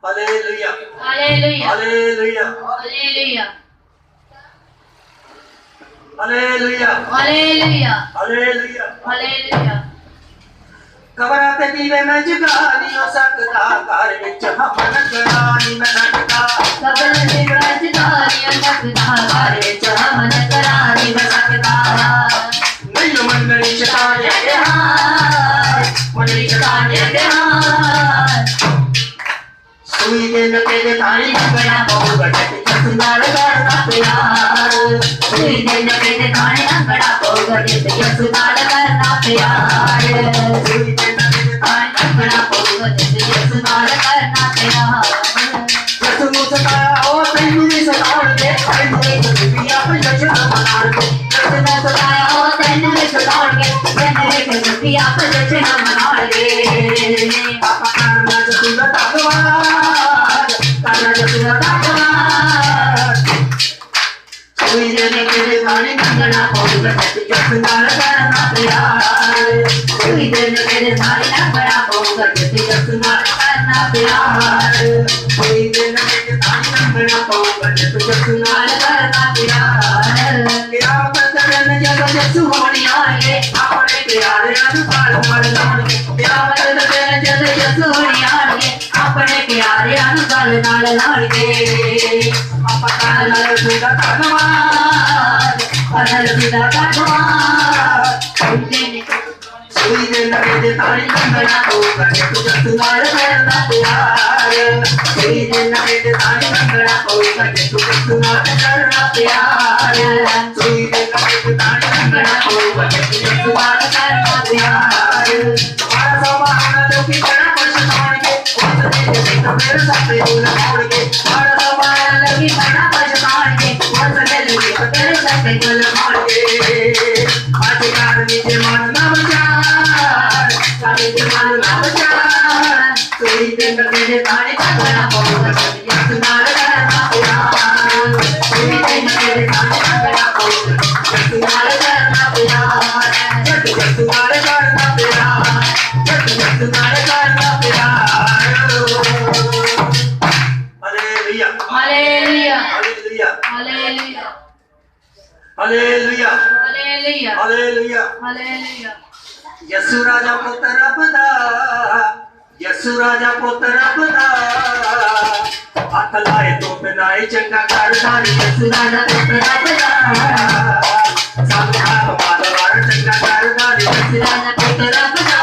Hallelujah hallelujah hallelujah hallelujah hallelujah hallelujah hallelujah hallelujah कबरां ते दीवे मैं जगा नहीं हो सकदा घर विच हमन करानी मैं सकदा कबर दे बज दारियां सकदा घर विच हमन करानी मैं सकदा नहीं मंडली शैतान के हाथ मंडली शैतान के हाथ सुई दे नके दे तारी मंगना पऊगा जट सुनार करना प्यार सुई दे नके दे तारी मंगना पऊगा जट सुनार करना प्यार सुई दे नके दे तारी मंगना पऊगा जट सुनार करना प्यार यसु सताया ओ तैनू भी सताउणगे तैनू भी दुनिया पे जशन मनाउणगे यसु सताया ओ तैनू भी सताउणगे तैनू भी दुनिया पे जशन मनाउणगे पापा करना जसु धन्यवाद करना जसु धन्यवाद सुई दे नके दे तारी मंगना पऊगा जट सुनार करना प्यार सुई दे नके दे तारी मंगना पऊगा जट सुनार करना प्यार सुई दे नके दे तारी मंगना पऊगा जट सुनार करना प्यार क्या बदलन जग जसु होनी आए अपने प्यारे अनुसार मर लाणगे क्या बदलन जग जसु होनी आए अपने प्यारे अनुसार नाल लाणगे अपना नाल सुदा धन्यवाद अनल सुदा धन्यवाद सुई दे नके दे तारी मंगना पऊगा जट सुनार करना प्यार सुई दे नके दे तारी मंगना पऊगा जट सुनार करना प्यार सुई दे नके दे तारी मंगना पऊगा जट सुनार करना प्यार हमारा समाना लोकी बड़ा पछताण के उस दिन तो मेरे साथे बोल मोड़ के हमारा समाना लोकी बड़ा पछताण के उस दिन तो मेरे साथे बोल मोड़ के आज कार नीचे मन ना बचार काले के मन ना बचार सुई दे नके दे तारी मंगना पऊगा जट सुनार करना प्यार सुई दे नके दे तारी मंगना पऊगा जट सुनार करना प्यार जट सुनार करना प्यार जट सुनार करना प्यार hallelujah hallelujah hallelujah hallelujah hallelujah hallelujah hallelujah hallelujah Yesu राजा पुत्र रबदा यसु राजा पुत्र रबदा हथ लाए तो बिनाई चंगा करदा यसु राजा पुत्र रबदा सब हाथ मारवार चंगा करदा यसु राजा पुत्र रबदा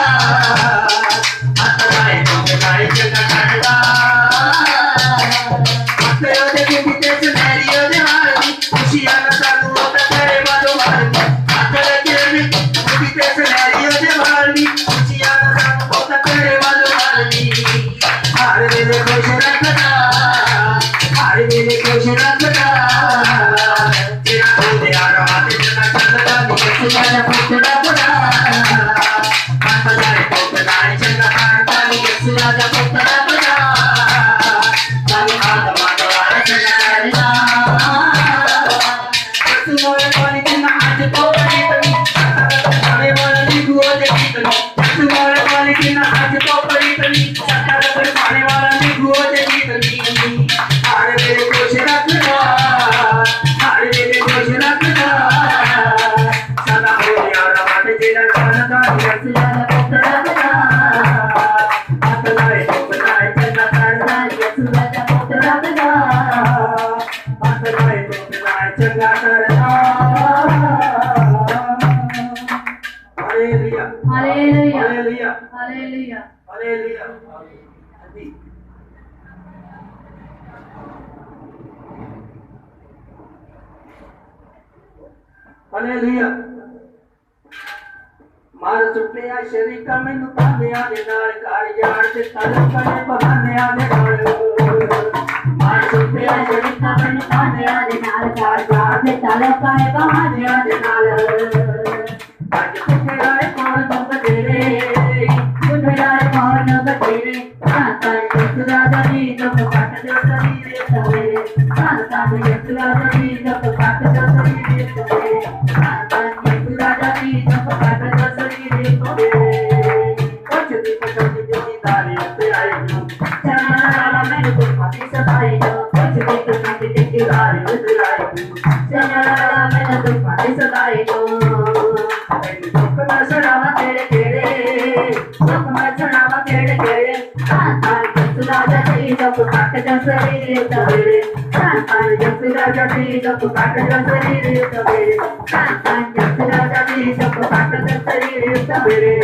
हथ लाए तो बिनाई चंगा करदा अपने ओदे के बीते सुनहरी ओदे हारदी खुशियां ना सानू ओदा तेरे वालो मारदी हथ लगे बीते सुनहरी ओदे हारदी खुशियां ना सानू ओदा तेरे वालो मारदी हर वेले खुश रखदा हर वेले खुश रखदा तेरा ओदे आरा ते जना चंदा नी सुना पुत्र रबदा हथ लाए तो बिनाई चंगा करदा यसु राजा पुत्र रबदा सब हाथ मारवार चंगा करदा यसु मोरे कोनी किना आज तो बड़ी तनी सारे वाला लिखो देखी तनी यसु मोरे कोनी किना आज तो बड़ी तनी सारे पर पाने वाला लिखो देखी तनी हर वेले खुश रखदा हर वेले खुश रखदा सदा हो यार बात जेड़ा करदा यसु राजा पुत्र रबदा हाथ लाए तो बनाए चंगा करदा यसु राजा पुत्र रबदा हाथ लाए तो बनाए चंगा करदा hallelujah hallelujah hallelujah hallelujah hallelujah hallelujah मार सुटिया शरीका मैनू तानिया दे नाल कार यार ते तल कने बहानिया दे नाल मार सुटिया शरीका मैनू तानिया दे नाल कार यार ते तल कने बहानिया दे नाल आज तेरा कौन बंद तेरे तेरा कौन बतेरे आता सुरादा दी जब काट दे शरीर सवेरे आता सुरादा दी जब काट दे शरीर सवेरे आता सुरादा दी जब काट दे शरीर सवेरे कुछ दी तारी पे आई चला मैं लोक मचनावा खेळ खेळे राजा ती लोक काटच्या शरीर तवेरे राजा ती लोक काटच्या शरीर तवेरे राजा ती लोक काटच्या शरीर तवेरे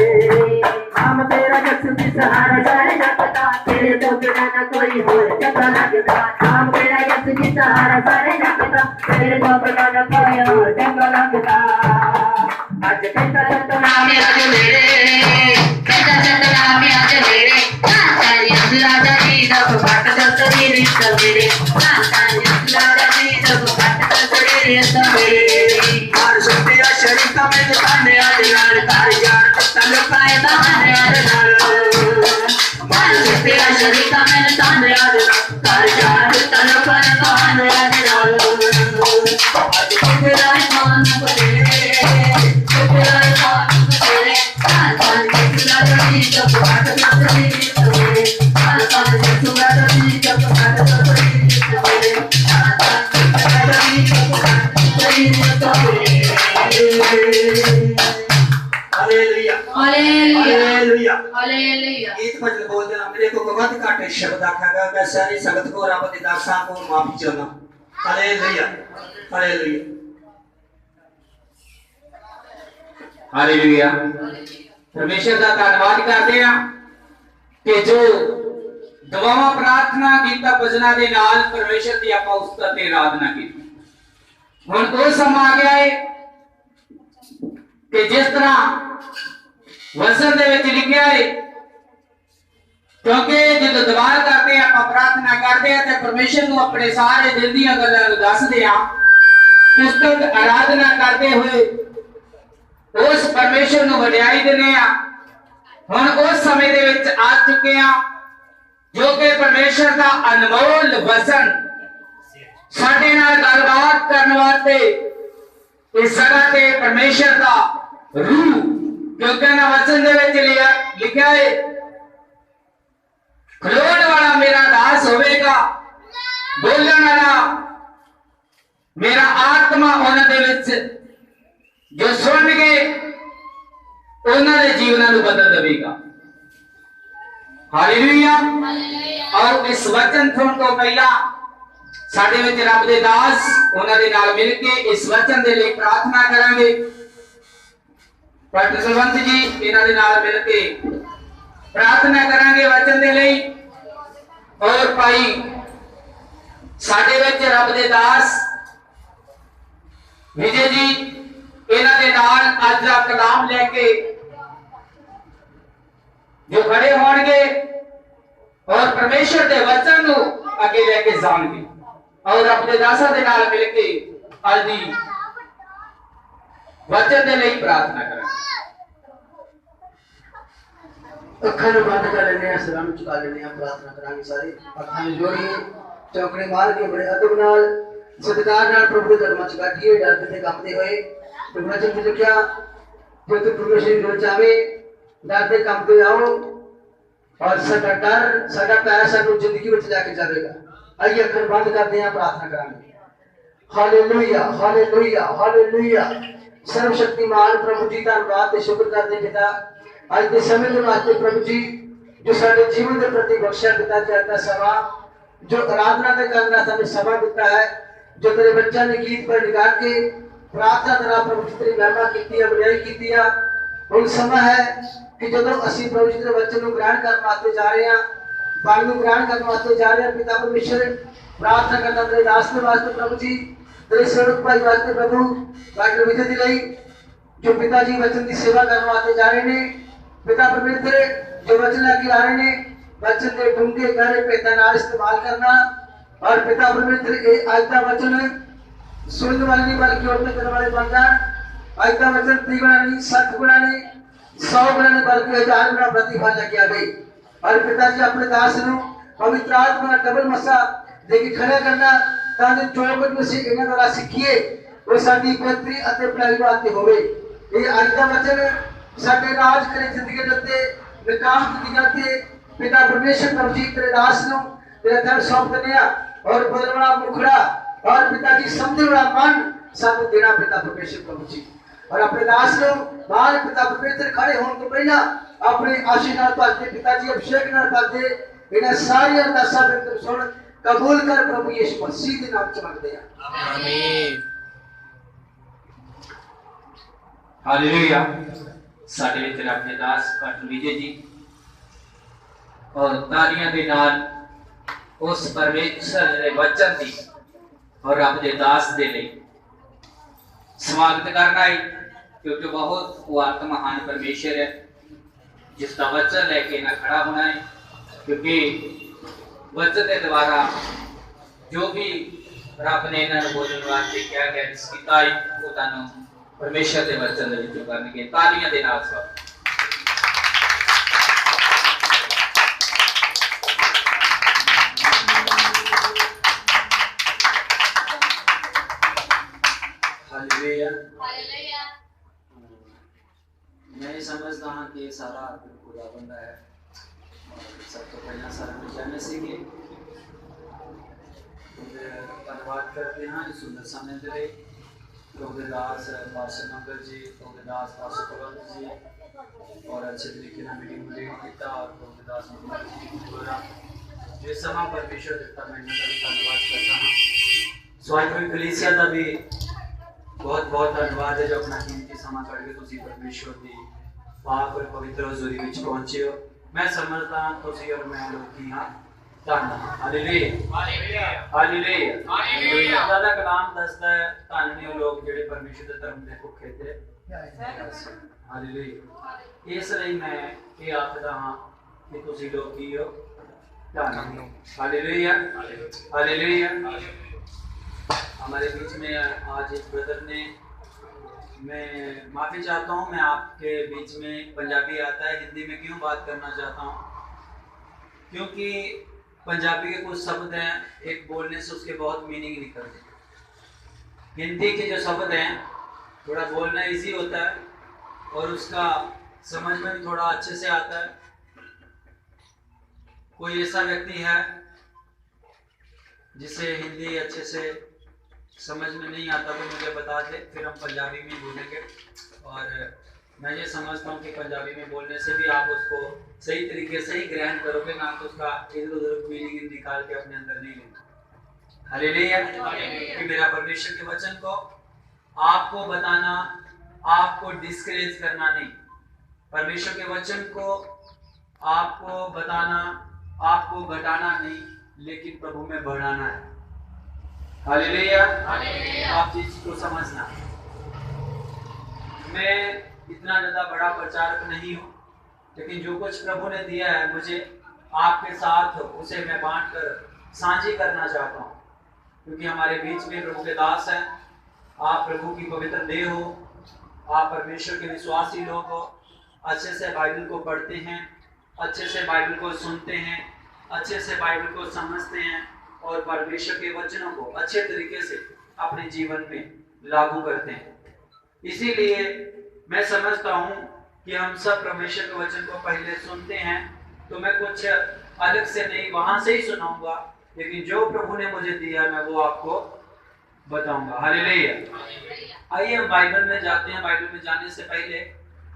हम तेरा जग की सहारा सारे जगता तेरे तो बिना न कोई और जगता लगता हम तेरा जग की सहारा सारे जगता तेरे तो बिना न कोई और जगता लगता आज कहता सतनाम आज मेरे कहता सतनाम आज मेरे राजा जी जब बाट दसरी सवेरे राजा जी जब बाट दसरी सवेरे हर सुते शरीर में ताने आज नाल तार यार तन पाए ताने आज नाल हर सुते शरीर में ताने आज तार यार तन पाए ताने आज नाल आज तेरा मान करे तेरा मान करे राजा जी जब बाट दसरी सवेरे गीत भजन बोलते ना मेरे को बहुत काटे शब्द आखागा मैं सारी संगत को रब दे दासां को माफी चाहना हालेलुया हालेलुया हालेलुया परमेश्वर का धन्यवाद करते हैं कि जो दुआवां प्रार्थना गीता भजना दे नाल परमेश्वर दी आपां उस्ताद ते आराधना की हुण ओ समा आ गया है कि जिस तरह वचन दे विच लिखिया है क्योंकि जब दुआ करते हैं आपां प्रार्थना करते हैं ते परमेश्वर नूं अपने सारे दिल दी गल्लां नूं दसदे आ उस्ताद आराधना करते हुए उस परमेश्वर नूं वडियाई दिंदे आ हुण उस समय दे विच आ चुके आ जो कि परमेश्वर का अनमोल वचन साडे नाल गलबात करने वास्ते इस जगह ते परमेश्वर का रूह क्योंकि ना वचन दे विच लिखा है खलोण वाला मेरा दास होवेगा बोलण वाला मेरा आत्मा उन्हां दे विच जो सुन के उन्हां दे जीवनां नूं बदल देवेगा हालेलुया और इस वचन सुन तो पहला साडे विच रब दे दास उन्हां दे नाल मिल के इस वचन दे लई प्रार्थना करांगे पास्टर सलवंत जी इन्हां दे नाल मिल के प्रार्थना करांगे वचन दे लई और भाई साडे विच रब दे दास विजय जी इन्हां दे नाल अज दा कलाम लेके जो खड़े होंगे और परमेश्वर के वचन को आगे लेके जाएंगे और अपने दासा के नाल मिलके आज दी वचन के लिए प्रार्थना करेंगे अखां नूं बंद कर लेने आ सलाम चुका लेने आ प्रार्थना करांगे सारे अखां नूं जोड़िए चौकड़े मार के बड़े अदब नाल सत्कार नाल प्रभु दे दरबार च बैठिए डरते ते कंबदे होए ते वचन च लिखिया जो तू परमेश्वर नूं चाहे डरते कंबदे आओ और साडा डर साडा पैर सानू जिंदगी विच लेके जावेगा आइए अखां बंद करदे आ प्रार्थना करांगे हालेलुया हालेलुया हालेलुया सर्वशक्तिमान प्रभु जी धन्यवाद ते शुक्र करदे पिता आज के समय के वास्ते प्रभु जी जो साडे जीवन के प्रति बख्शा पिता चाहता समा जो आराधना के करना सानू समा दिता है जो तेरे बच्चा ने गीत पर निकाल के प्रार्थना करा प्रभु जी तेरी महिमा कीती है बड़ाई कीती है हुण समय है कि जदों असीं प्रभु जी के वचन को ग्रहण करने वास्ते जा रहे हैं बाणी को ग्रहण करने वास्ते जा रहे हैं पिता परमेश्वर प्रार्थना करना तेरे दास के वास्ते प्रभु जी तेरे सेवक भाई वास्ते प्रभु डॉक्टर विजय जी लई जो पिताजी वचन की सेवा करने वास्ते जा रहे हैं पिता परमेश्वर जो वचन लेके आ रहे हैं वचन के डूंगे गहरे भेदां नाल इस्तेमाल करना और पिता परमेश्वर ये आज का वचन सुनने वाले नहीं बल्कि अपने करने वाले बन जाए आज का वचन 30 गुना नहीं 60 गुना नहीं 100 गुना नहीं बल्कि 1000 गुना प्रतिफल लेके आ गई और पिताजी अपने दास नूं पवित्र आत्मा डबल मसा देके खड़ा करना ताकि जो कुछ ਅਸੀਂ ਇਹਨਾਂ द्वारा सीखिए वो साडी बेहतरी ਅਤੇ ਭਲਾਈ ਵਾਸਤੇ ਹੋਵੇ ਇਹ ਅੱਜ ਦਾ वचन साडे राज करे जिंदगी दे उत्ते निकाम जिंदगी ते पिता परमेश्वर प्रभु जी तेरे दास नूं तेरे दर सौंप दिंदे आ और बदलना मुखड़ा और पिताजी समझने वाला मन सानू देना पिता परमेश्वर प्रभु जी और अपने दास नूं बाहर पिता परमेश्वर खड़े होने तो पहला अपने आशीष नाल भरदे, पिताजी अभिषेक नाल भरदे, इन्हां सारी अरदासां बिनती सुन कबूल कर प्रभु यीशु मसीह दे नाम च मंगदे आ, आमीन। हालेलुया। साडे विच रब दे दास पास्टर विजय जी और तालियां दे नाल उस परमेश्वर दे वचन दी और रब दे दास दे लिए स्वागत करना है, क्योंकि बहुत वो आत्महान परमेश्वर है जिसका वचन लेके ना खड़ा होना है, क्योंकि वचन के द्वारा जो भी रब ने इन्होंने बोलने वास्ते क्या क्या किया है वो तानू परमेश्वर के वचन दे विचों करनगे। तालियां दे नाल स्वागत। हालेलुया। मैं समझता हाँ कि सारा खुदा बंदा है और सब तो पहला सारा जाने से धन्यवाद करते हैं इस सुंदर समय के लिए। दास पास्टर मंगल जी, दास पास्टर पवन जी और अच्छे तरीके से मीटिंग लीड किया और दास मंगल जी द्वारा जिस समय परमेश्वर देता मैं धन्यवाद करता हूँ। स्वागत कलीसिया का भी बहुत बहुत धन्यवाद है जो अपना कीमती समा करके तुसी परमेश्वर की पाक और पवित्र हजूरी में पहुंचे हो। मैं समझता हूं तुसी और मैं लोग की हां धन्यवाद। Hallelujah hallelujah hallelujah hallelujah. खुदा दा कलाम दसदा है धन ने लोग जेड़े परमेश्वर दे धर्म दे भुखे थे। हालेलुया। इसलिए मैं ये आखदा हां कि तुसी लोग की हो धन्य। Hallelujah hallelujah. हमारे बीच में आज एक ब्रदर ने, मैं माफ़ी चाहता हूँ, मैं आपके बीच में पंजाबी आता है, हिंदी में क्यों बात करना चाहता हूँ क्योंकि पंजाबी के कुछ शब्द हैं एक बोलने से उसके बहुत मीनिंग निकलते। हिंदी के जो शब्द हैं थोड़ा बोलना इजी होता है और उसका समझ में भी थोड़ा अच्छे से आता है। कोई ऐसा व्यक्ति है जिसे हिंदी अच्छे से समझ में नहीं आता तो मुझे बता दे, फिर हम पंजाबी में बोलेंगे। और मैं ये समझता हूँ कि पंजाबी में बोलने से भी आप उसको सही तरीके से ही ग्रहण करोगे, ना तो उसका इधर उधर मीनिंग निकाल के अपने अंदर नहीं लेना। हालेलुया। कि मेरा परमेश्वर के वचन को आपको बताना, आपको डिस्करेज करना नहीं, परमेश्वर के वचन को आपको बताना, आपको घटाना नहीं, लेकिन प्रभु में बढ़ाना है। हालेलुया। आप चीज को समझना, मैं इतना ज्यादा बड़ा प्रचारक नहीं हूँ, लेकिन जो कुछ प्रभु ने दिया है मुझे आपके साथ उसे मैं बांट कर साझी करना चाहता हूँ, क्योंकि हमारे बीच में प्रभु के दास हैं। आप प्रभु की पवित्र देह हो, आप परमेश्वर के विश्वासी लोग हो, अच्छे से बाइबल को पढ़ते हैं, अच्छे से बाइबल को सुनते हैं, अच्छे से बाइबल को समझते हैं और परमेश्वर के वचनों को अच्छे तरीके से अपने जीवन में लागू करते हैं। इसीलिए मैं समझता हूँ कि हम सब परमेश्वर के वचन को पहले सुनते हैं, तो मैं कुछ अलग से नहीं वहां से ही सुनाऊंगा, लेकिन जो प्रभु ने मुझे दिया मैं वो आपको बताऊंगा। हालेलुया। आइए हम बाइबल में जाते हैं। बाइबल में जाने से पहले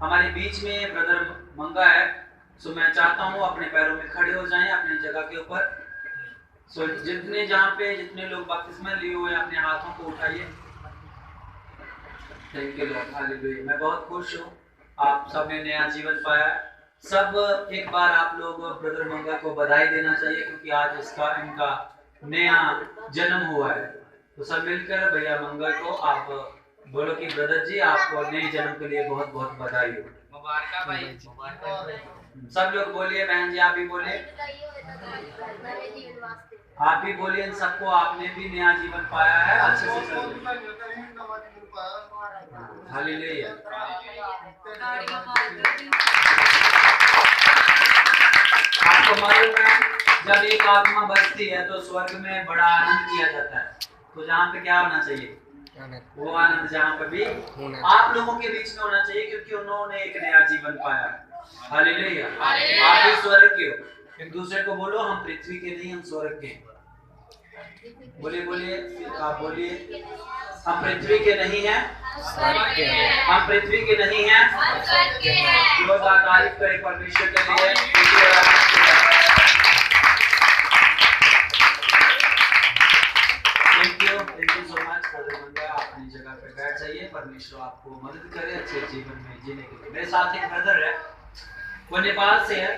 हमारे बीच में ब्रदर मंगा है, सो मैं चाहता हूँ अपने पैरों में खड़े हो जाएं अपनी जगह के ऊपर। सो जितने जहाँ पे जितने लोग बपतिस्मा लिए हुए अपने हाथों को उठाइए। Thank you Lord. हालेलुया। मैं बहुत खुश हूँ, आप सब ने नया जीवन पाया। सब एक बार आप लोग ब्रदर मंगा को बधाई देना चाहिए, क्योंकि आज इनका नया जन्म हुआ है। तो सब मिलकर भैया मंगा को आप बोलो कि ब्रदर जी आपको नए जन्म के लिए बहुत बहुत बधाई हो। मुबारक भाई, मुबारक। सब लोग बोलिए, बहन जी आप भी बोलिए, आप भी बोलिए इन सबको, आपने भी नया जीवन पाया है, अच्छे से चलिए। हालेलुया। आपको मालूम है जब एक आत्मा बचती है तो स्वर्ग में बड़ा आनंद किया जाता है, तो जहाँ पे क्या होना चाहिए, वो आनंद जहाँ पर भी आप लोगों के बीच में होना चाहिए, क्योंकि उन्होंने एक नया जीवन पाया है। हालेलुया। आप भी स्वर्ग के हो। एक दूसरे को बोलो हम पृथ्वी के नहीं, हम स्वर्ग के। बोलिए बोलिए, आप बोलिए। हम पृथ्वी के नहीं हैं, हम पृथ्वी के नहीं हैं। जोरदार तारीफ करें परमेश्वर के लिए। Thank you so much. आप अपनी जगह पे बैठ जाइए। परमेश्वर आपको मदद करे अच्छे जीवन में जीने के लिए। मेरे साथ एक ब्रदर है, वो नेपाल से है,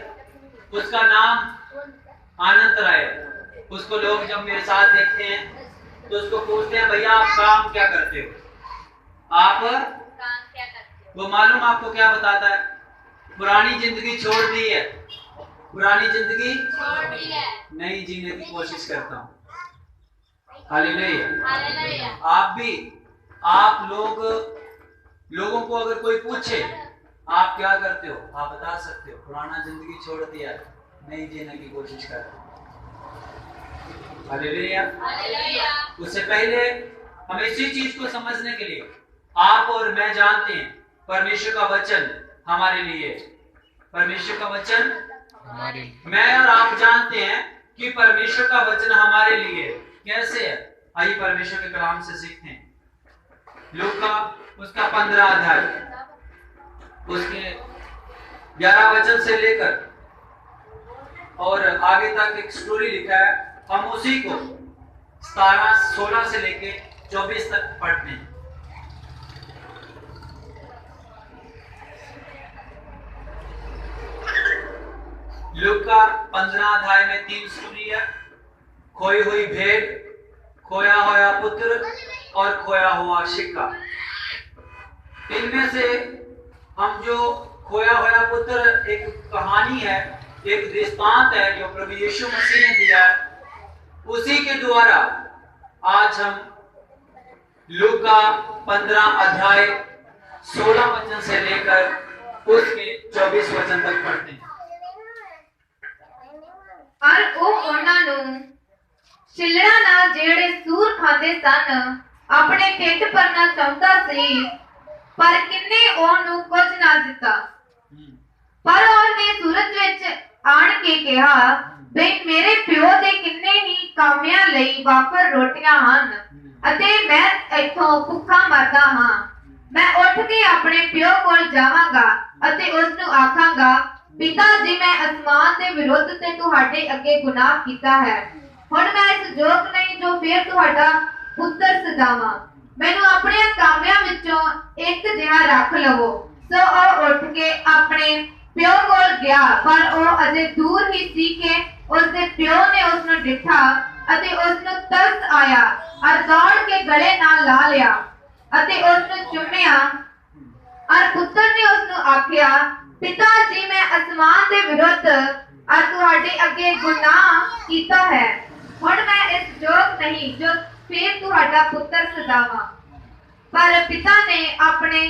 उसका नाम आनंद राय। उसको लोग जब मेरे साथ देखते हैं तो उसको पूछते हैं, भैया आप काम क्या करते हो? आप वो मालूम आपको क्या बताता है? पुरानी जिंदगी छोड़ दी है, पुरानी जिंदगी नई जीने की कोशिश करता हूँ। हालेलुया। आप भी, आप लोगों को अगर कोई पूछे आप क्या करते हो, आप बता सकते हो पुराना जिंदगी छोड़ दिया, नई जीने की कोशिश करते हो। हालेलुया। उससे पहले हम इसी चीज को समझने के लिए आप और मैं जानते हैं परमेश्वर का वचन हमारे लिए, परमेश्वर का वचन हमारे लिए। मैं और आप जानते हैं कि परमेश्वर का वचन हमारे लिए कैसे है। आइए परमेश्वर के कलाम से सीखते हैं। लूका उसका 15 अध्याय उसके 11 वचन से लेकर और आगे तक एक स्टोरी लिखा है। हम उसी को 16 से लेके 24 तक पढ़ते हैं। लूका 15 अध्याय में 3 स्टोरी है। खोई हुई भेड़, खोया हुआ पुत्र और खोया हुआ सिक्का। इनमें से हम जो खोया हुआ पुत्र एक कहानी है, एक दृष्टांत है जो प्रभु यीशु मसीह ने दिया है, उसी के द्वारा आज हम लूका 15 अध्याय 16 वचन से लेकर उसके 24 वचन तक पढ़ते हैं। और ਉਹ ਉਹਨਾਂ ਨੂੰ ਛਿੱਲੜਾਂ ਨਾਲ ਜਿਹੜੇ ਸੂਰ ਖਾਂਦੇ ਸਨ ਆਪਣੇ ਢਿੱਡ ਭਰਨਾ ਚਾਹੁੰਦਾ ਸੀ, ਪਰ ਕਿੰਨੇ ਉਹਨੂੰ ਕੁਝ ਨਾ ਦਿੱਤਾ। ਪਰ ਉਹਨੇ ਸੂਰਜ ਵਿੱਚ ਆਣ ਕੇ ਕਿਹਾ, ਬਈ ਮੇਰੇ ਪਿਓ ਦੇ ਕਿੰਨੇ ਹੀ ਕਾਮਿਆਂ ਲਈ ਵਾਪਰ ਰੋਟੀਆਂ ਹਨ ਅਤੇ ਮੈਂ ਇੱਥੋਂ ਭੁੱਖਾ ਮਰਦਾ ਹਾਂ। ਮੈਂ ਉੱਠ ਕੇ ਆਪਣੇ ਪਿਓ ਕੋਲ ਜਾਵਾਂਗਾ ਅਤੇ ਉਸ ਨੂੰ ਆਖਾਂਗਾ, ਪਿਤਾ ਜੀ ਮੈਂ ਅਸਮਾਨ ਦੇ ਵਿਰੁੱਧ ਤੇ ਤੁਹਾਡੇ ਅੱਗੇ ਗੁਨਾਹ ਕੀਤਾ ਹੈ। ਹੁਣ ਮੈਂ ਇਸ ਯੋਗ ਨਹੀਂ ਜੋ ਫਿਰ ਤੁਹਾਡਾ ਪੁੱਤਰ ਸਜਾਵਾਂ। ਮੈਨੂੰ ਆਪਣੇ ਕਾਮਿਆਂ ਵਿੱਚੋਂ ਇੱਕ ਜਿਹਾ ਰੱਖ ਲਵੋ। ਸੋ ਉਹ ਉੱਠ ਕੇ ਆਪਣੇ ਪਿਓ ਕੋਲ ਗਿਆ, ਪਰ ਉਹ ਅਜੇ ਦੂਰ ਹੀ ਸੀ ਕਿ ਉਸਦੇ ਪਿਓ ਨੇ ਉਸ ਨੂੰ ਡਿੱਠਾ ਅਤੇ ਉਸ ਨੂੰ ਤਰਸ ਆਇਆ ਔਰ ਦੌੜ ਕੇ ਗਲੇ ਨਾਲ ਲਾ ਲਿਆ ਅਤੇ ਉਸ ਨੂੰ ਚੁੰਮਿਆ। ਔਰ ਪੁੱਤਰ ਨੇ ਉਸ ਨੂੰ ਆਖਿਆ, ਪਿਤਾ ਜੀ ਮੈਂ ਅਸਮਾਨ ਦੇ ਵਿਰੁੱਧ ਔਰ ਤੁਹਾਡੇ ਅੱਗੇ ਗੁਨਾਹ ਕੀਤਾ ਹੈ। ਹੁਣ ਮੈਂ ਇਸ ਯੋਗ ਨਹੀਂ ਜੋ ਫਿਰ ਤੁਹਾਡਾ ਪੁੱਤਰ ਸਜਾਵਾਂ। ਪਰ ਪਿਤਾ ਨੇ ਆਪਣੇ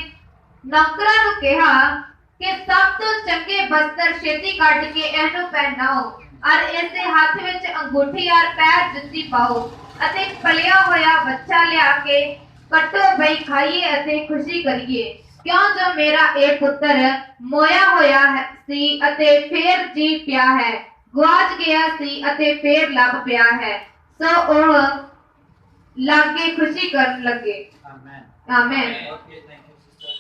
ਨੌਕਰਾਂ ਨੂੰ ਕਿਹਾ ਕਿ ਸਭ ਤੋਂ ਚੰਗੇ ਬਸਤਰ ਛੇਤੀ ਕੱਢ ਕੇ ਇਹਨੂੰ ਪਹਿਨਾਓ ਔਰ ਇਸਦੇ ਹੱਥ ਵਿੱਚ ਅੰਗੂਠੀ ਔਰ ਪੈਰ ਜੁੱਤੀ ਪਾਓ ਅਤੇ ਪਲਿਆ ਹੋਇਆ ਬੱਚਾ ਲਿਆ ਕੇ ਕੱਟੋ, ਬਈ ਖਾਈਏ ਅਤੇ ਖੁਸ਼ੀ ਕਰੀਏ। ਕਿਉਂ ਜੋ ਮੇਰਾ ਇਹ ਪੁੱਤਰ ਮੋਇਆ ਹੋਇਆ ਸੀ ਅਤੇ ਫੇਰ ਜੀ ਪਿਆ ਹੈ, ਗੁਆਚ ਗਿਆ ਸੀ ਅਤੇ ਫੇਰ ਲੱਭ ਪਿਆ ਹੈ। ਸੋ ਉਹ ਲਾਗੇ ਖੁਸ਼ੀ ਕਰਨ ਲੱਗੇ। Amen. Amen. Okay, thank you sister.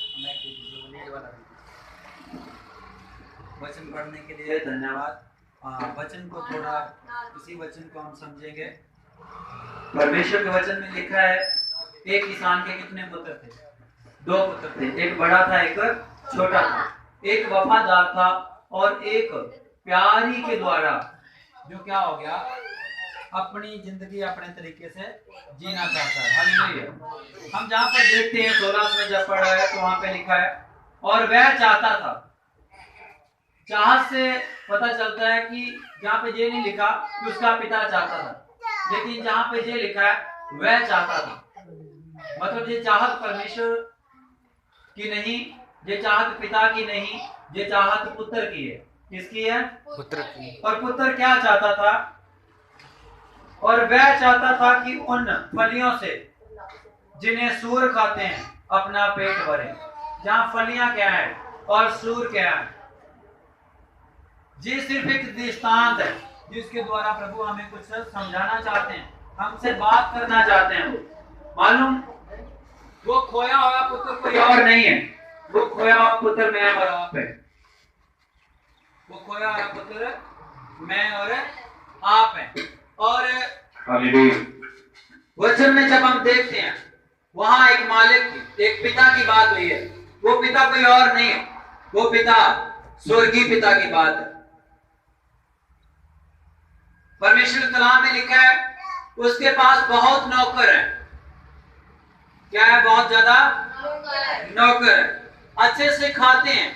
वचन पढ़ने के लिए धन्यवाद। वचन को थोड़ा, इसी वचन को हम समझेंगे। परमेश्वर के वचन में लिखा है, एक किसान के कितने पुत्र थे? 2 पुत्र थे, एक बड़ा था एक छोटा था। एक वफादार था और एक प्यारी के द्वारा जो क्या हो गया, अपनी जिंदगी अपने तरीके से जीना चाहता है। हालेलुया। हम जहाँ पर देखते हैं 16 में जब पढ़ा है तो वहां पे लिखा है, और वह चाहता था। चाहत से पता चलता है कि जहाँ पे ये नहीं लिखा कि उसका पिता चाहता था, लेकिन जहाँ पे ये लिखा है वह चाहता था। मतलब ये चाहत परमेश्वर की नहीं, ये चाहत पिता की नहीं, ये चाहत पुत्र की है। किसकी है? पुत्र की। और पुत्र क्या चाहता था? और वह चाहता था कि उन फलियों से जिन्हें सूर खाते हैं अपना पेट भरे। जहां फलियां क्या है और सूर क्या है, ये सिर्फ एक दृष्टांत है जिसके द्वारा प्रभु हमें कुछ समझाना चाहते हैं। हमसे बात करना चाहते हैं। मालूम, वो खोया हुआ पुत्र कोई और नहीं है, वो खोया हुआ पुत्र मैं और आप है। वो खोया हुआ पुत्र मैं और आप है। और वचन में जब हम देखते हैं, वहां एक मालिक की, एक पिता की बात हुई है। वो पिता कोई और नहीं है, वो पिता स्वर्गीय पिता की बात है। परमेश्वर कलाम में लिखा है उसके पास बहुत नौकर है। क्या है? बहुत ज्यादा नौकर है। अच्छे से खाते हैं,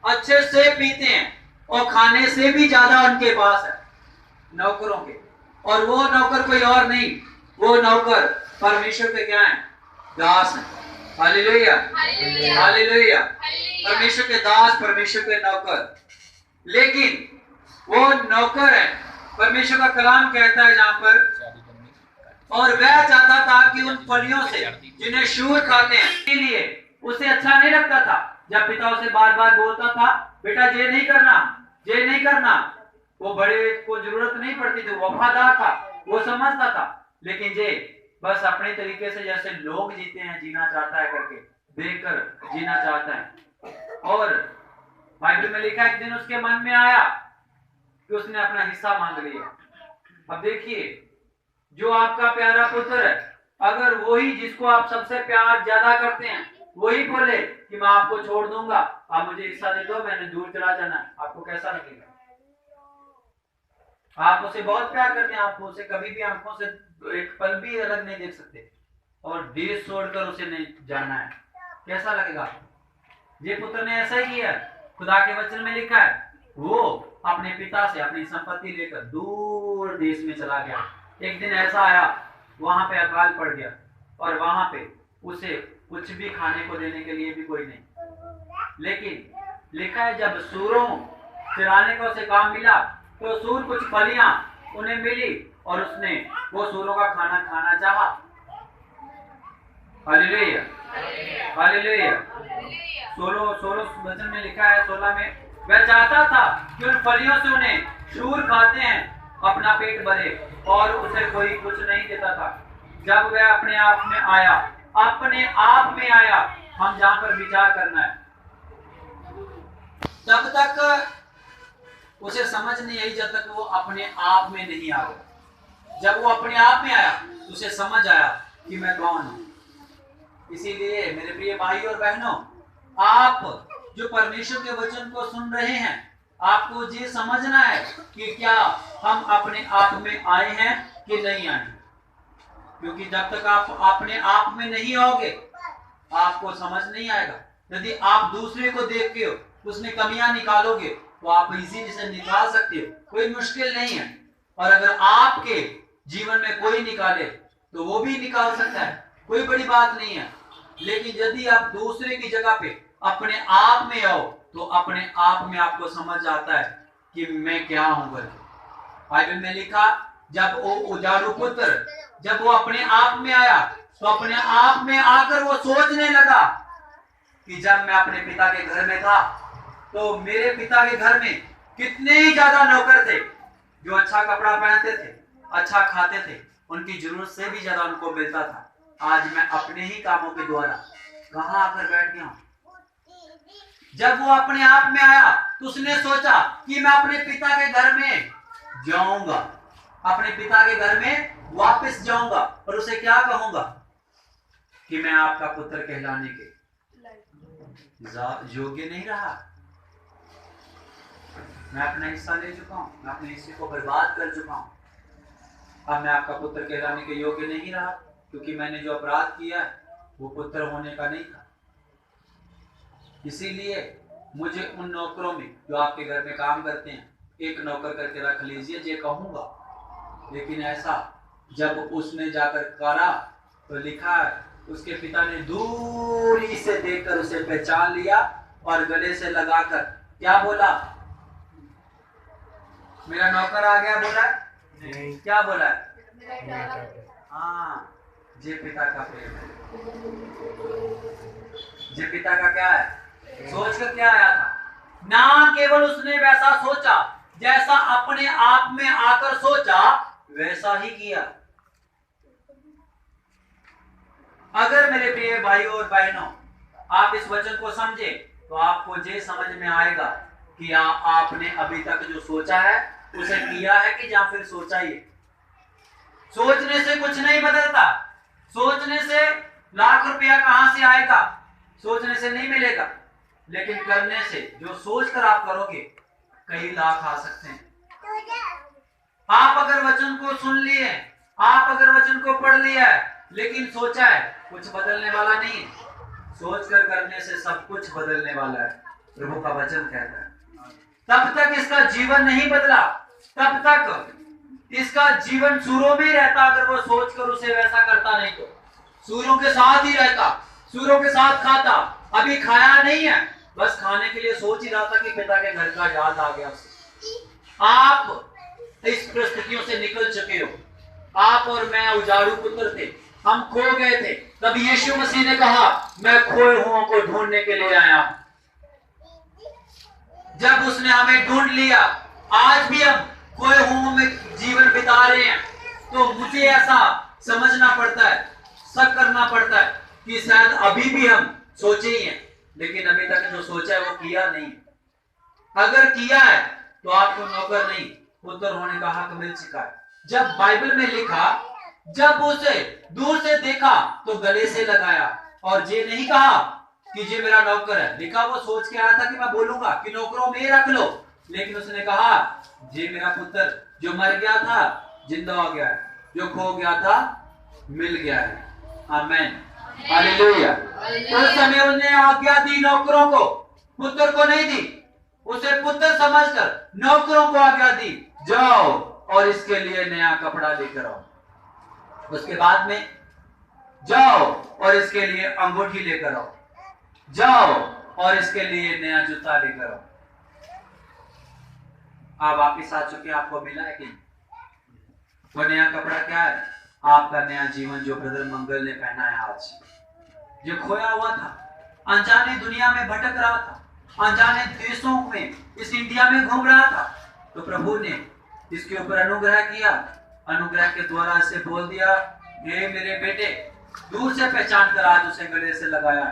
अच्छे से पीते हैं, और खाने से भी ज्यादा उनके पास है नौकरों के। और वो नौकर कोई और नहीं, वो नौकर परमेश्वर के क्या है? दास है। Hallelujah, hallelujah. परमेश्वर के दास, परमेश्वर के नौकर। लेकिन वो नौकर है, परमेश्वर का कलाम कहता है जहां पर, और वह चाहता था कि उन फलियों से जिन्हें शूर खाते हैं, के लिए उसे अच्छा नहीं लगता था जब पिता उसे बार बार बोलता था, बेटा ये नहीं करना, ये नहीं करना। वो बड़े को जरूरत नहीं पड़ती थी, वफादार था, वो समझता था। लेकिन ये बस अपने तरीके से जैसे लोग जीते हैं, जीना चाहता है करके देखकर जीना चाहता है। और बाइबल में लिखा है एक दिन उसके मन में आया कि उसने अपना हिस्सा मांग लिया। अब देखिए, जो आपका प्यारा पुत्र है, अगर वही जिसको आप सबसे प्यार ज्यादा करते हैं, वही बोले कि मैं आपको छोड़ दूंगा, आप मुझे हिस्सा दे दो, मैंने दूर चला जाना है, आपको कैसा लगेगा? आप उसे बहुत प्यार करते हैं, आप उसे कभी भी आंखों से एक पल भी अलग नहीं देख सकते, और देश छोड़कर उसे नहीं जाना है, कैसा लगेगा? ये पुत्र ने ऐसा ही किया। खुदा के वचन में लिखा है वो अपने पिता से अपनी संपत्ति लेकर दूर देश में चला गया। एक दिन ऐसा आया, वहां पे अकाल पड़ गया, और वहां पे उसे कुछ भी खाने को देने के लिए भी कोई नहीं। लेकिन लिखा है जब सूरों चराने का उसे काम मिला, तो सूर कुछ फलियां उन्हें मिली, और उसने वो सूरों का खाना खाना चाहा। Hallelujah, hallelujah. 16 वचन में लिखा है, 16 में, वह चाहता था कि उन फलियों से उन्हें शूर खाते हैं अपना पेट भरे, और उसे कोई कुछ नहीं देता था। जब वह अपने आप में आया, अपने आप में आया, हम जहां पर विचार करना है, तब तक उसे समझ नहीं आई जब तक वो अपने आप में नहीं आ गया। जब वो अपने आप में आया, उसे समझ आया कि मैं कौन हूं। इसीलिए मेरे प्रिय भाई और बहनों, आप जो परमेश्वर के वचन को सुन रहे हैं, आपको ये समझना है कि क्या हम अपने आप में आए हैं कि नहीं आए। क्योंकि जब तक आप अपने आप में नहीं आओगे, आपको समझ नहीं आएगा। यदि आप दूसरे को देख के उसमें कमियां निकालोगे, तो आप इजीली से निकाल सकते हो, कोई मुश्किल नहीं है। और अगर आपके जीवन में कोई निकाले, तो वो भी निकाल सकता है, कोई बड़ी बात नहीं है। लेकिन यदि आप दूसरे की जगह पे अपने आप में आओ, तो अपने आप में आपको समझ आता है कि मैं क्या हूं करके। बाइबल में लिखा, जब वो उजाड़ू पुत्र जब वो अपने आप में आया, तो अपने आप में आकर वो सोचने लगा कि जब मैं अपने पिता के घर में था, तो मेरे पिता के घर में कितने ही ज्यादा नौकर थे जो अच्छा कपड़ा पहनते थे, अच्छा खाते थे, उनकी जरूरत से भी ज्यादा उनको मिलता था। आज मैं अपने ही कामों के द्वारा कहां आकर बैठ गया हूं। जब वो अपने आप में आया, तो उसने सोचा कि मैं अपने पिता के घर में जाऊंगा, अपने पिता के घर में वापस जाऊंगा, और उसे क्या कहूंगा कि मैं आपका पुत्र कहलाने के योग्य नहीं रहा, मैं अपना हिस्सा ले चुका हूं, मैं अपने हिस्से को बर्बाद कर चुका हूं, अब मैं आपका पुत्र कहलाने के योग्य नहीं रहा, क्योंकि मैंने जो अपराध किया है वो पुत्र होने का नहीं था। इसीलिए मुझे उन नौकरों में जो आपके घर में काम करते हैं, एक नौकर करके रख लीजिए, ये कहूंगा। लेकिन ऐसा जब उसने जाकर करा, तो लिखा है उसके पिता ने दूरी से देखकर उसे पहचान लिया, और गले से लगाकर क्या बोला? मेरा नौकर आ गया बोला? नहीं, क्या बोला? हाँ, ये पिता का प्रेम है। ये पिता का क्या है? सोच कर क्या आया था? ना केवल उसने वैसा सोचा जैसा अपने आप में आकर सोचा, वैसा ही किया। अगर मेरे प्रिय भाइयों और बहनों आप इस वचन को समझे तो आपको ये समझ में आएगा कि आपने अभी तक जो सोचा है उसे किया है कि या फिर सोचा ही। सोचने से कुछ नहीं बदलता, सोचने से लाख रुपया कहां से आएगा, सोचने से नहीं मिलेगा, लेकिन करने से जो सोचकर आप करोगे कई लाख आ सकते हैं। आप अगर वचन को सुन लिए, आप अगर वचन को पढ़ लिया है लेकिन सोचा है, कुछ बदलने वाला नहीं है। सोच कर करने से सब कुछ बदलने वाला है, प्रभु का वचन कहता है। तब तक इसका जीवन नहीं बदला, तब तक इसका जीवन सूरों में रहता। अगर वो सोच कर उसे वैसा करता नहीं तो सूरों के साथ ही रहता, सूरों के साथ खाता। अभी खाया नहीं है, बस खाने के लिए सोच ही रहा था कि पिता के घर का याद आ गया। आप इस परिस्थितियों से निकल चुके हो। आप और मैं उजाड़ू पुत्र थे, हम खो गए थे। तब यीशु मसीह ने कहा मैं खोए हुओं को ढूंढने के लिए आया हूं। जब उसने हमें ढूंढ लिया, आज भी हम खोए हुओं में जीवन बिता रहे हैं, तो मुझे ऐसा समझना पड़ता है, शक करना पड़ता है कि शायद अभी भी हम सोचे ही हैं, लेकिन अभी तक जो सोचा है वो किया नहीं। अगर किया है तो आपको नौकर नहीं पुत्र होने का हक मिल चुका है। जब बाइबल में लिखा, जब उसे दूर से देखा तो गले से लगाया, और ये नहीं कहा कि ये मेरा नौकर है। लिखा वो सोच के आया था कि मैं बोलूंगा कि नौकरों में रख लो, लेकिन उसने कहा ये मेरा पुत्र जो मर गया था जिंदा हो गया है, जो खो गया था मिल गया है। आमीन, हालेलुया। उस समय उसने आज्ञा दी नौकरों को, पुत्र को नहीं दी। उसे पुत्र समझकर नौकरों को आज्ञा दी, जाओ और इसके लिए नया कपड़ा लेकर आओ। उसके बाद में जाओ और इसके लिए अंगूठी लेकर आओ, जाओ और इसके लिए नया जूता लेकर आओ। आप वापिस आ चुके, आपको मिला है कि वो नया कपड़ा क्या है? आपका नया जीवन जो ब्रदर मंगल ने पहना है आज। जो खोया हुआ था, अनजाने दुनिया में भटक रहा था, अनजाने देशों में, इस इंडिया में घूम रहा था, तो प्रभु ने इसके ऊपर अनुग्रह किया। अनुग्रह के द्वारा इसे बोल दिया, ये मेरे बेटे, दूर से पहचान कर आज उसे गले से लगाया।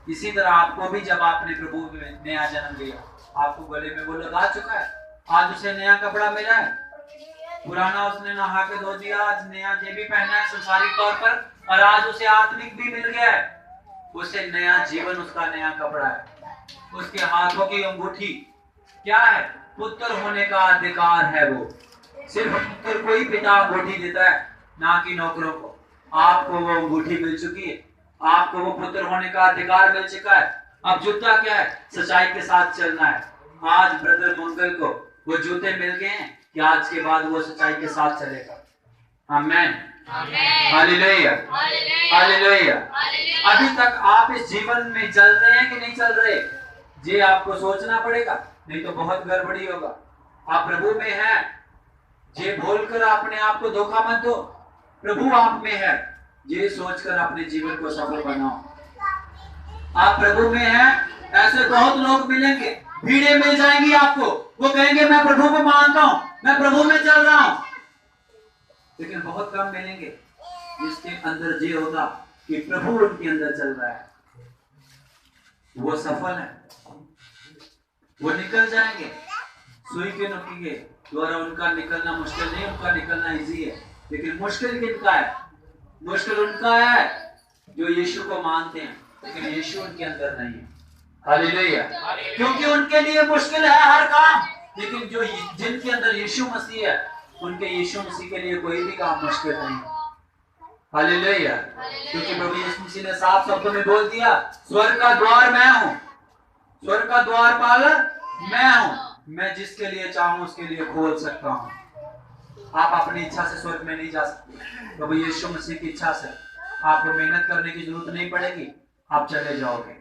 इसी तरह आपको भी जब आपने प्रभु में नया जन्म लिया, आपको गले में वो लगा चुका है। आज उसे नया कपड़ा मिला है, पुराना उसने नहा के धो दिया, आज नया ये भी पहना है संसारिक तौर पर, और आज उसे आत्मिक भी मिल गया है। उसे नया जीवन, उसका नया कपड़ा है। उसके हाथों की अंगूठी क्या है? पुत्र होने का अधिकार है। वो सिर्फ पुत्र को ही पिता अंगूठी देता है, ना कि नौकरों को। आपको वो अंगूठी मिल चुकी है, आपको वो पुत्र होने का अधिकार मिल चुका है। अब जूता क्या है? सच्चाई के साथ चलना है। आज ब्रदर मंगल को वो जूते मिल गए हैं कि आज के बाद वो सच्चाई के साथ चलेगा। आमीन, हालेलुया, हालेलुया। अभी तक आप इस जीवन में चल रहे हैं कि नहीं चल रहे? ये आपको सोचना पड़ेगा, नहीं तो बहुत गड़बड़ी होगा। आप प्रभु में हैं, ये बोलकर अपने आप को धोखा मत दो। प्रभु आप में है, ये सोचकर अपने जीवन को सफल बनाओ। आप प्रभु में हैं, ऐसे बहुत लोग मिलेंगे, भीड़ें मिल जाएंगी आपको। वो कहेंगे मैं प्रभु को मानता हूं, मैं प्रभु में चल रहा हूं, लेकिन बहुत कम मिलेंगे जिसके अंदर ये होगा कि प्रभु उनके अंदर चल रहा है। वो सफल है, वो निकल जाएंगे। सुई के नुकी के द्वारा उनका निकलना मुश्किल नहीं, उनका निकलना इजी है। लेकिन मुश्किल किनका है? मुश्किल उनका है जो यीशु को मानते हैं, लेकिन यीशु उनके अंदर नहीं है। हालेलुया। क्योंकि उनके लिए मुश्किल है हर काम, लेकिन जो जिनके अंदर यीशु मसीह है, उनके यीशु मसीह के लिए कोई भी काम मुश्किल नहीं है। हालेलुया। क्योंकि प्रभु यीशु मसीह ने साफ शब्दों में बोल दिया, स्वर्ग का द्वार मैं हूं, स्वर्ग का द्वारपाल मैं हूं, मैं जिसके लिए चाहूं उसके लिए खोल सकता हूं। आप अपनी इच्छा से स्वर्ग में नहीं जा सकते, प्रभु यीशु मसीह की इच्छा से। आपको मेहनत करने की जरूरत नहीं पड़ेगी, आप चले जाओगे।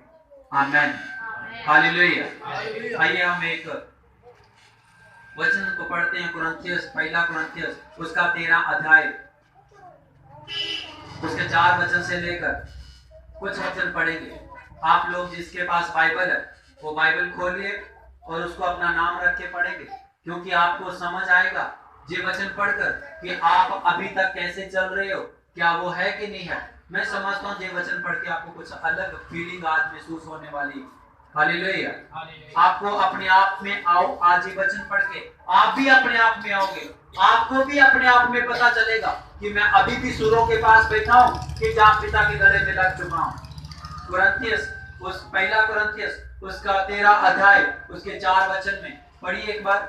आमीन, हालेलुया। आइए हम एक वचन को पढ़ते हैं, कुरिन्थियस, पहला कुरिन्थियस उसका 13 अध्याय, उसके 4 वचन से लेकर कुछ वचन पढ़ेंगे। आप लोग जिसके पास बाइबल है वो बाइबल खोलिए और उसको अपना नाम रख के पढ़ेंगे, क्योंकि आपको समझ आएगा ये वचन पढ़कर कि आप अभी तक कैसे चल रहे हो, क्या वो है कि नहीं है। मैं समझता हूँ ये वचन पढ़ के आपको कुछ अलग फीलिंग आज महसूस होने वाली। हालेलुया। आपको अपने आप में आओ, आज ये वचन पढ़ के आप भी अपने आप में आओगे। आपको भी अपने आप में पता चलेगा कि मैं अभी भी सुरों के पास बैठा हूँ कि जहाँ पिता के गले में लग चुका हूँ। कुरिन्थियस, उस पहला कुरिन्थियस उसका 13 अध्याय उसके 4 वचन में पढ़िए एक बार।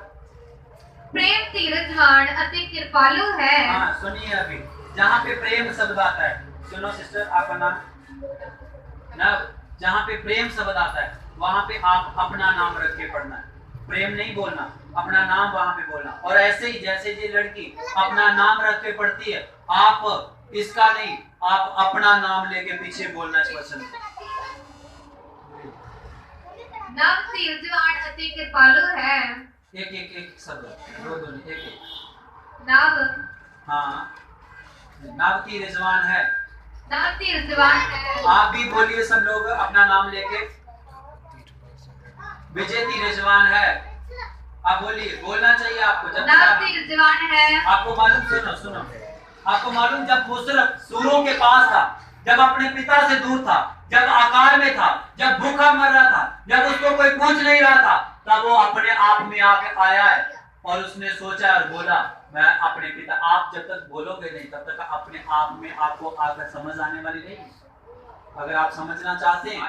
प्रेम धीरजवान अति कृपालु है। हाँ सुनिए, अभी जहाँ पे प्रेम शब्द आता है, सुनो सिस्टर आपका नाम ना, जहाँ पे प्रेम शब्द आता है वहां पे आप अपना नाम रख के पढ़ना है। प्रेम नहीं बोलना, अपना नाम वहां पे बोलना। और ऐसे ही जैसे ये लड़की अपना नाम रख के पढ़ती है, आप इसका नहीं, आप अपना नाम लेके पीछे बोलना इस वचन में। नव धीरजवान अति कृपालु है। एक शब्द, दो नहीं, एक नव, हाँ नव धीरजवान है। नव धीरजवान है। आप भी बोलिए सब लोग अपना नाम लेके। विजय धीरजवान है। आप बोलिए, बोलना चाहिए आपको। जब नव धीरजवान है। आपको मालूम, सुनो, आपको मालूम जब वो सिर्फ सूरों के पास था, जब अपने पिता से दूर था, जब आकार में था, जब भूखा मर रहा था, जब उसको कोई पूछ नहीं रहा था, तब वो अपने आप में आके आया है और उसने सोचा और बोला मैं अपने पिता। आप जब तक बोलोगे नहीं तब तक अपने आप में आपको आकर समझ आने वाली नहीं। अगर आप समझना चाहते हैं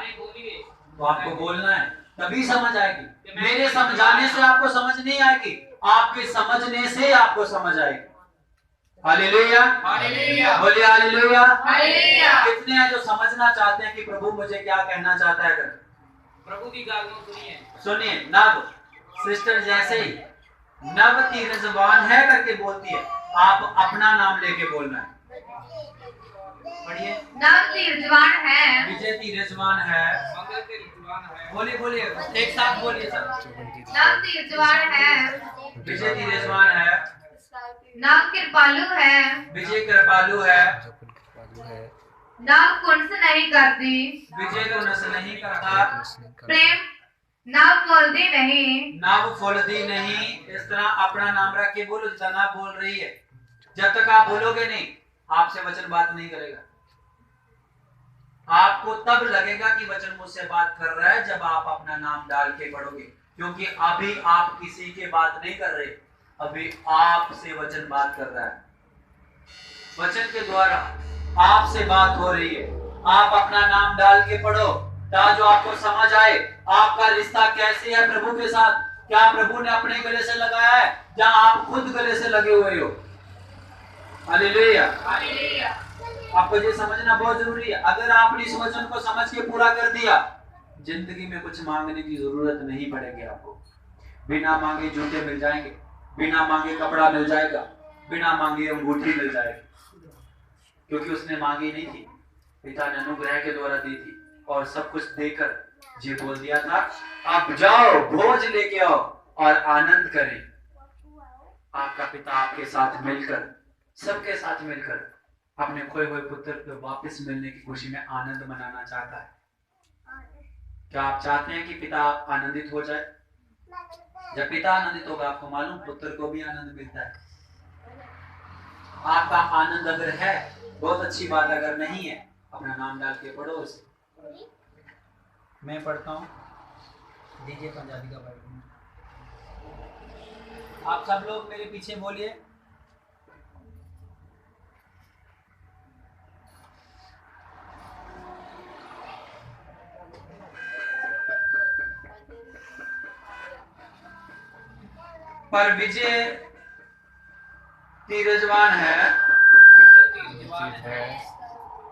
तो आपको बोलना है, तभी समझ आएगी। मेरे समझाने से आपको समझ नहीं आएगी, आपके समझने से आपको समझ आएगी। हालेलुया, हालेलुया, बोलिए हालेलुया, हालेलुया। कितने हैं जो समझना चाहते हैं कि प्रभु मुझे क्या कहना चाहता है? प्रभु की गालियों सुनिए। नव सिस्टर जैसे ही नव धीरजवान है करके बोलती है, आप अपना नाम लेके बोलना है। पढ़िए। नव धीरजवान है। विजय धीरजवान है। मंगल के धीरजवान है। बोलिए एक साथ बोलिए सब। नव धीरजवान है। विजय धीरजवान है। नव कृपालु है। विजय कृपालु है। नव कुंस नहीं करती। विजय को नस नहीं करता। प्रेम नव फुलदी नहीं। नव फुलदी नहीं। इस तरह अपना नाम रख के बोलो जितना आप बोल रही है। जब तक आप बोलोगे नहीं, आपसे वचन बात नहीं करेगा। आपको तब लगेगा कि वचन मुझसे बात कर रहा है जब आप अपना नाम डाल के पढ़ोगे, क्योंकि अभी आप किसी के बात नहीं कर रहे, अभी आपसे वचन बात कर रहा है। वचन के द्वारा आपसे बात हो रही है। आप अपना नाम डाल के पढ़ो ताकि आपको समझ आए आपका रिश्ता कैसे है प्रभु के साथ। क्या प्रभु ने अपने गले से लगाया है या आप खुद गले से लगे हुए हो? Hallelujah, hallelujah. आपको ये समझना बहुत जरूरी है। अगर आपने इस वचन को समझ के पूरा कर दिया, जिंदगी में कुछ मांगने की जरूरत नहीं पड़ेगी आपको। बिना मांगे जूते मिल जाएंगे, बिना मांगे कपड़ा मिल जाएगा, बिना मांगे अंगूठी मिल जाएगी, क्योंकि उसने मांगी नहीं थी, पिता ने अनुग्रह के द्वारा दी थी और सब कुछ देकर ये बोल दिया था, आप जाओ भोज लेके आओ और आनंद करें। आपका पिता आपके साथ मिलकर, सबके साथ मिलकर अपने खोए हुए पुत्र को वापस मिलने की खुशी में आनंद मनाना चाहता है। क्या आप चाहते हैं कि पिता आनंदित हो जाए? जब पिता आनंदित होगा, आपको मालूम पुत्र को भी आनंद मिलता है। आपका आनंद अगर है, बहुत अच्छी बात। अगर नहीं है, अपना नाम डाल के पढ़ो उसे। मैं पढ़ता हूँ, दीजिए पंजाबी का बाइबल। आप सब लोग मेरे पीछे बोलिए। पर विजय धीरजवान है।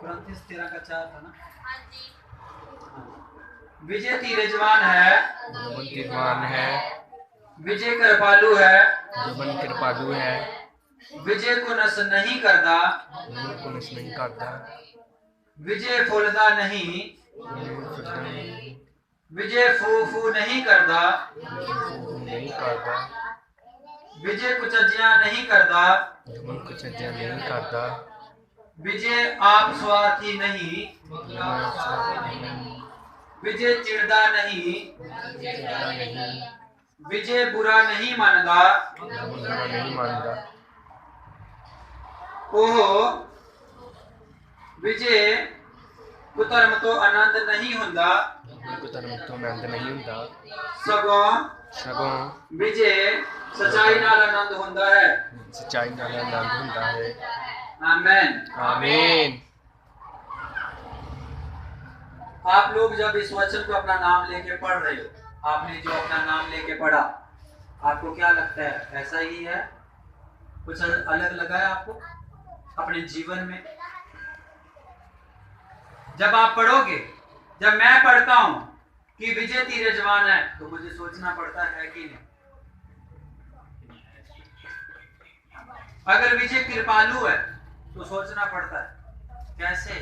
कुरिन्थियस 13 का 4 था ना? विजय धीरजवान है। विजय कृपालु है। विजय को नस नहीं करता। विजय फूलदा नहीं। विजय फू नहीं करता। विजय कुचज्जियां नहीं करता। विजय आप स्वार्थी नहीं। विजय चिढ़दा नहीं। विजय बुरा नहीं मानता। ओह विजय कुधर्म तो आनंद नहीं हुंदा, कुधर्म तो आनंद नहीं हुंदा, सगों विजय सच्चाई नाल आनंद हुंदा है, सच्चाई नाल आनंद हुंदा है। आमीन आमीन। आप लोग जब इस वचन को अपना नाम लेके पढ़ रहे हो, आपने जो अपना नाम लेके पढ़ा, आपको क्या लगता है? ऐसा ही है? कुछ अलग लगा है आपको अपने जीवन में? जब आप पढ़ोगे, जब मैं पढ़ता हूं कि विजय तीर जवान है, तो मुझे सोचना पड़ता है कि नहीं? अगर विजय कृपालु है तो सोचना पड़ता है कैसे,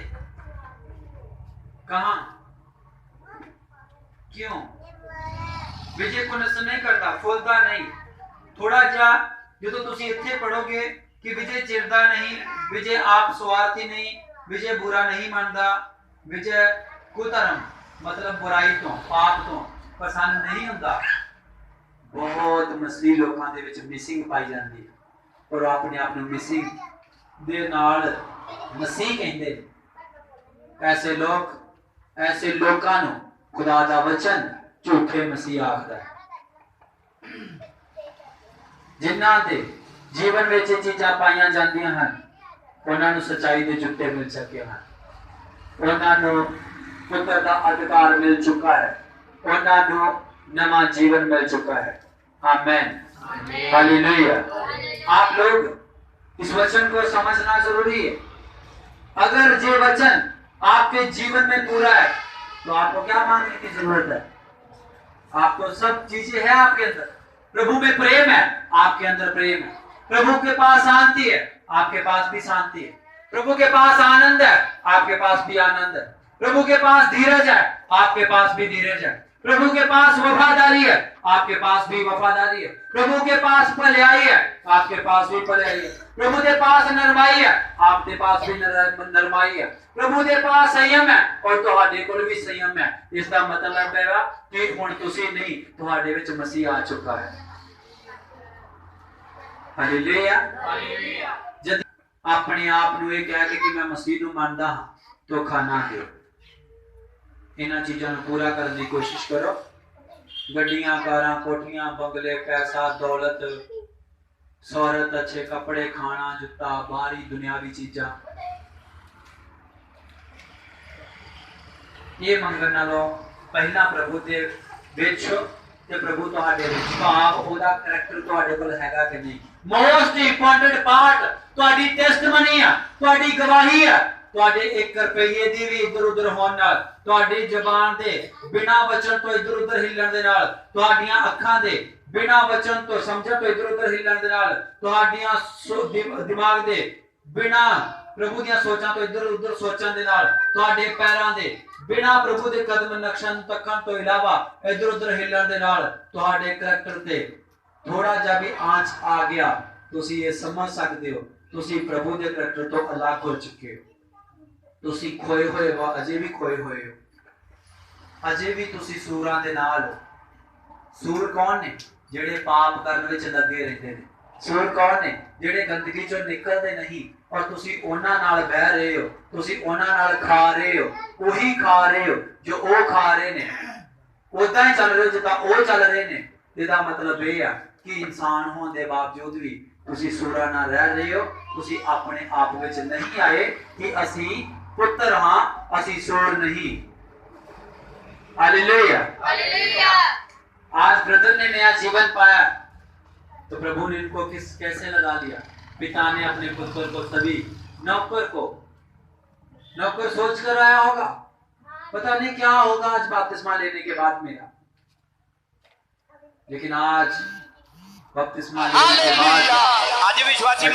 कहां, क्यों? विजय को नष्ट नहीं करता, फूलता नहीं। थोड़ा जा जो तो तुसी इत्थे पढ़ोगे कि विजय चिरदा नहीं, विजय आप स्वार्थी नहीं, विजय बुरा नहीं मानता, विजय कुधर्म मतलब बुराई तो पाप तो पसंद नहीं होता। बहुत मसीह लोगों दे विच मिसिंग पाई जाती है और अपने आप ਨੂੰ मिसिंग दे नाल मसीह कहंदे। ऐसे लोगों ਨੂੰ खुदा दा वचन झूठे मसीह आखदा है। जिन्हां दे जीवन में चीज़ां पाईयां जांदियां हन, उन्हां ਨੂੰ सच्चाई दे जुत्ते मिल चुके हैं, उन्हां ਨੂੰ पुत्र का अधिकार मिल चुका है, उन्हां ਨੂੰ नवा जीवन मिल चुका है। आमीन हालेलुया। आप लोग इस वचन को समझना जरूरी है। अगर ये वचन आपके जीवन में पूरा है तो आपको क्या मांगने की जरूरत है? आपको सब चीजें है आपके अंदर। प्रभु में प्रेम है, आपके अंदर प्रेम है। प्रभु के पास शांति है, आपके पास भी शांति है। प्रभु के पास आनंद है, आपके पास भी आनंद है। प्रभु के पास धीरज है, आपके पास भी धीरज है। प्रभु के पास वफादारी है, आपके पास भी वफादारी है। प्रभु के पास भलाई है, आपके पास भी भलाई है। प्रभु के पास नरमाई है, आपके पास भी नरमाई है। प्रभु के पास संयम है और तुहाडे कोल भी संयम है। इसका मतलब है कि हुण तुसी नहीं, तुहाडे विच मसीह आ चुका है। हालेलुया। जब अपने आप ਨੂੰ ਇਹ ਕਹਿ ਕੇ ਕਿ ਮੈਂ ਮਸੀਹ ਨੂੰ ਮੰਨਦਾ ਹਾਂ, ਧੋਖਾ ਨਾ ਦਿਓ। ਇਹਨਾਂ ਚੀਜ਼ਾਂ ਨੂੰ पूरा करने की कोशिश करो। गड्डियां कारां कोठियां बंगले पैसा दौलत शोहरत अच्छे कपड़े खाना जुत्ता बाहरी दुनियावी चीज़ां ये मंगण नालों पहला प्रभु दे विच ते प्रभु तुहाडे विच भाव ओहदा करैक्टर तुहाडे कोल हैगा कि नहीं। मोस्ट इंपोर्टेंट पार्ट तुहाडी टेस्टमनी है, तुहाडी गवाही है। तुहाडे 1 रुपये दी भी इधर उधर होण नाल, तुहाडी जुबान दे बिना वचन तो इधर उधर हिलण दे नाल, तुहाडीआं अखां दे बिना वचन तो समझण तो इधर उधर हिलण दे नाल, तुहाडीआं दिमाग दे बिना प्रभु दीआं सोचां तो इधर उधर सोचण दे नाल, तुहाडे पैरां दे बिना प्रभु दे कदम नक्शन तकन तो इलावा इधर उधर हिलण दे नाल तुहाडे करैक्टर ते थोड़ा जा भी आंच आ गया, तुसी ये समझ सकते हो तुसी प्रभु दे करैक्टर तो अलग हो चुके हो। तुसी खोए होए हो, अजे भी खोए हुए हो, अजे भी तुसी सूरां दे नाल हो। सूर कौन ने? जेड़े पाप करन विच लगे रहंदे ने। सूर कौन ने? जेड़े गंदगी चों निकलदे नहीं और तुसी उन्हां नाल बह रहे हो, तुसी उन्हां नाल खा रहे हो, वही खा रहे हो जो ओ खा रहे ने, उदां ही चल रहे हो जिद्दां ओ चल रहे ने। इहदा मतलब यह है कि इंसान होने के बावजूद भी तुसी सूरा ना रह रहे हो। तुसी अपने आप विच नहीं आए कि असी पुत्र हां, असी सूर नहीं। Hallelujah hallelujah. आज ब्रदर ने नया जीवन पाया तो प्रभु ने इनको कैसे लगा लिया? पिता ने अपने पुत्र को सभी नौकर सोच कर आया होगा, पता नहीं क्या होगा आज बपतिस्मा लेने के बाद मेरा, लेकिन आज बपतिस्मा लेने के बाद आज विश्वासी